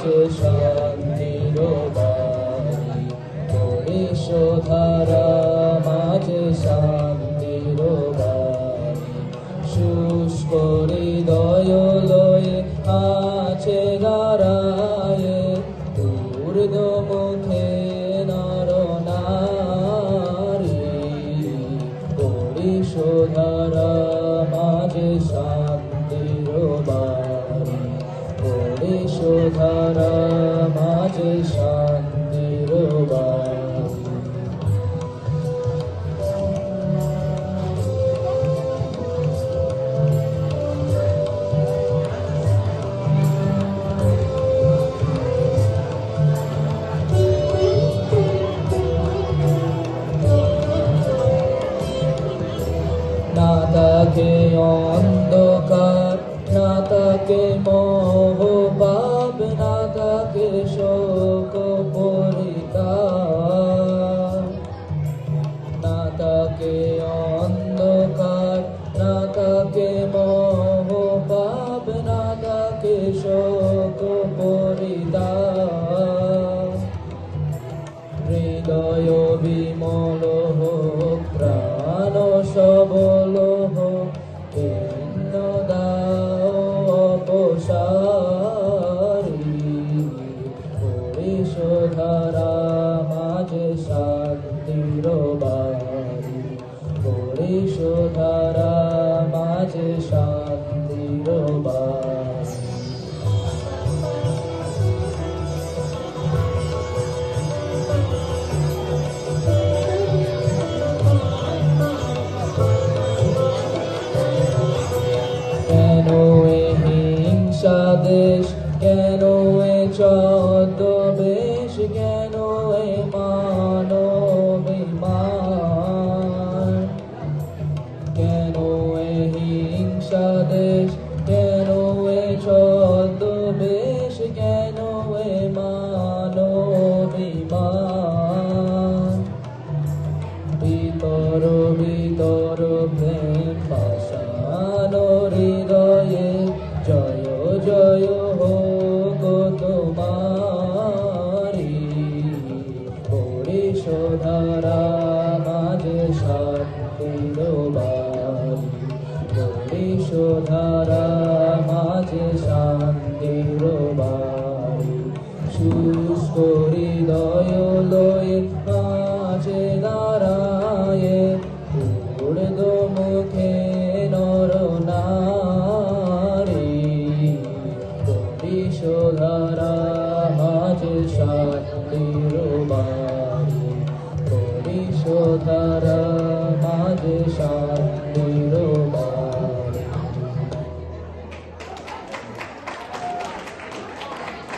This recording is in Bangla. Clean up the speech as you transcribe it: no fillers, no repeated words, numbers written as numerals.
মাঝে শান্তির বাণী, পরিশোধারা মাঝে শান্তির বাণী। শুষ্ক হৃদয় লয়ে আছে দাঁড়ায়ে, ঊর্ধ্বমুখে নর নারী, পরিশোধারা মাঝে শান্তির বাণী, পরিশোধারা মাঝে শান্তির বাণী। না তাকে অন্ধকার, না তাকে মোহ পাপ, না তাকে শোক পরিতাপ। না তাকে অন্ধকার, না তাকে মোহ পাপ, না তাকে শোক পরিতাপ। হৃদয় বিমল হোক, প্রাণ সবল হোক, ভিন্ন দাও অপসারী, পরিশোধারা মাঝে শান্তির বাণী, পরিশোধারা মাঝে শান্তির বাণী। কেন এ হিংসা দেশ, কেন এ ছদ্মবেশ, কেন এ মানবিমান? কেন এ হিংসা দেশ, কেন এ ছদ্মবেশ, কেন এ মানবিমান? ভিতর ভিতর প্রেম পাষাণ হৃদয়ে, জয় জয় হোক তোমারি, পরিশোধারা মাঝে শান্তির বাণী, পরিশোধারা মাঝে শান্তির বাণী। শুষ্ক হৃদয় লয়ে মাঝে দাঁড়ায়ে, ঊর্ধ্বমুখে নর নারী, পরিশোধারা মাঝে শান্তির বাণী, পরিশোধারা মাঝে শান্তির